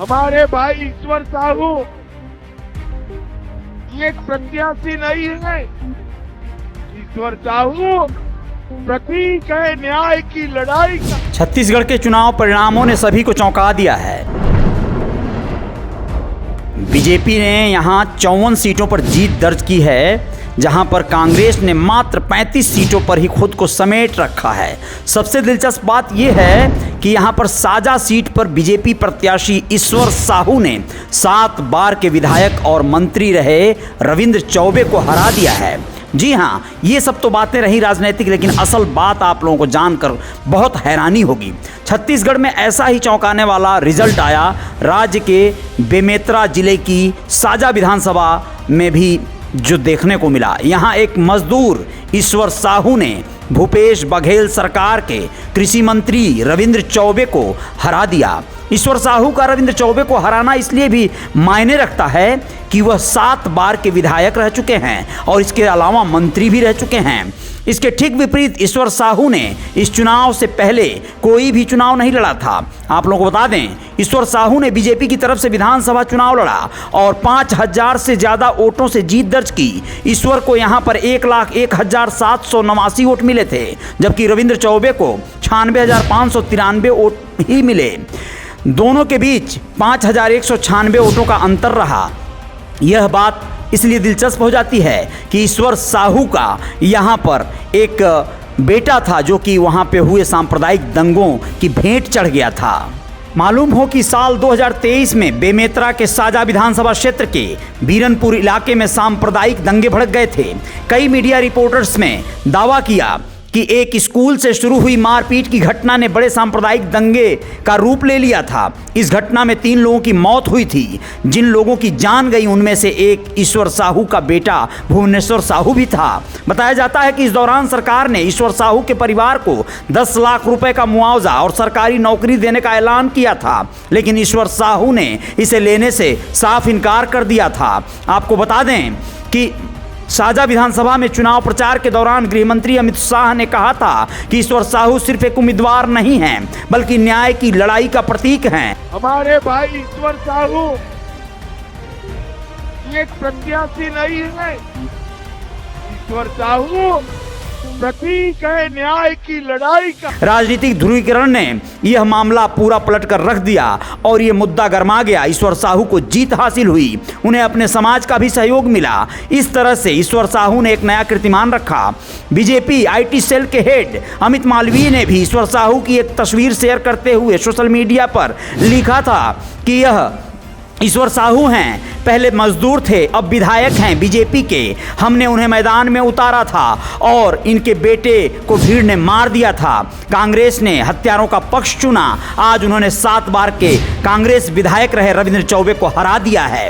हमारे भाई ईश्वर साहू एक प्रत्याशी नहीं है। ईश्वर साहू प्रतीक है न्याय की लड़ाई का। छत्तीसगढ़ के चुनाव परिणामों ने सभी को चौंका दिया है। बीजेपी ने यहां 54 सीटों पर जीत दर्ज की है, जहां पर कांग्रेस ने मात्र 35 सीटों पर ही खुद को समेट रखा है। सबसे दिलचस्प बात यह है कि यहां पर साजा सीट पर बीजेपी प्रत्याशी ईश्वर साहू ने 7 बार के विधायक और मंत्री रहे रविंद्र चौबे को हरा दिया है। जी हाँ, ये सब तो बातें रही राजनीतिक, लेकिन असल बात आप लोगों को जानकर बहुत हैरानी होगी। छत्तीसगढ़ में ऐसा ही चौंकाने वाला रिजल्ट आया राज्य के बेमेतरा जिले की साजा विधानसभा में भी, जो देखने को मिला। यहाँ एक मजदूर ईश्वर साहू ने भूपेश बघेल सरकार के कृषि मंत्री रविंद्र चौबे को हरा दिया। ईश्वर साहू का रविंद्र चौबे को हराना इसलिए भी मायने रखता है कि वह 7 बार के विधायक रह चुके हैं और इसके अलावा मंत्री भी रह चुके हैं। इसके ठीक विपरीत ईश्वर साहू ने इस चुनाव से पहले कोई भी चुनाव नहीं लड़ा था। आप लोगों को बता दें, ईश्वर साहू ने बीजेपी की तरफ से विधानसभा चुनाव लड़ा और 5000 से ज़्यादा वोटों से जीत दर्ज की। ईश्वर को यहाँ पर 1,01,789 वोट मिले थे, जबकि रविंद्र चौबे को 96,593 वोट ही मिले। दोनों के बीच 5,196 वोटों का अंतर रहा। यह बात इसलिए दिलचस्प हो जाती है कि ईश्वर साहू का यहाँ पर एक बेटा था जो कि वहाँ पे हुए सांप्रदायिक दंगों की भेंट चढ़ गया था। मालूम हो कि साल 2023 में बेमेतरा के साजा विधानसभा क्षेत्र के बीरनपुर इलाके में सांप्रदायिक दंगे भड़क गए थे। कई मीडिया रिपोर्टर्स ने दावा किया कि एक स्कूल से शुरू हुई मारपीट की घटना ने बड़े सांप्रदायिक दंगे का रूप ले लिया था। इस घटना में 3 लोगों की मौत हुई थी। जिन लोगों की जान गई उनमें से एक ईश्वर साहू का बेटा भुवनेश्वर साहू भी था। बताया जाता है कि इस दौरान सरकार ने ईश्वर साहू के परिवार को 10 लाख रुपए का मुआवजा और सरकारी नौकरी देने का ऐलान किया था, लेकिन ईश्वर साहू ने इसे लेने से साफ इनकार कर दिया था। आपको बता दें कि साजा विधानसभा में चुनाव प्रचार के दौरान गृह मंत्री अमित शाह ने कहा था कि ईश्वर साहू सिर्फ एक उम्मीदवार नहीं हैं, बल्कि न्याय की लड़ाई का प्रतीक हैं। हमारे भाई ईश्वर साहू एक प्रत्याशी नहीं है। ईश्वर साहू प्रतीक है न्याय की लड़ाई का। राजनीतिक ध्रुवीकरण ने यह मामला पूरा पलट कर रख दिया और यह मुद्दा गर्मा गया। ईश्वर साहू को जीत हासिल हुई, उन्हें अपने समाज का भी सहयोग मिला। इस तरह से ईश्वर साहू ने एक नया कीर्तिमान रखा। बीजेपी IT सेल के हेड अमित मालवीय ने भी ईश्वर साहू की एक तस्वीर शेयर करते हुए सोशल मीडिया पर लिखा था कि यह ईश्वर साहू हैं, पहले मजदूर थे, अब विधायक हैं बीजेपी के। हमने उन्हें मैदान में उतारा था और इनके बेटे को भीड़ ने मार दिया था। कांग्रेस ने हत्यारों का पक्ष चुना। आज उन्होंने 7 बार के कांग्रेस विधायक रहे रविंद्र चौबे को हरा दिया है।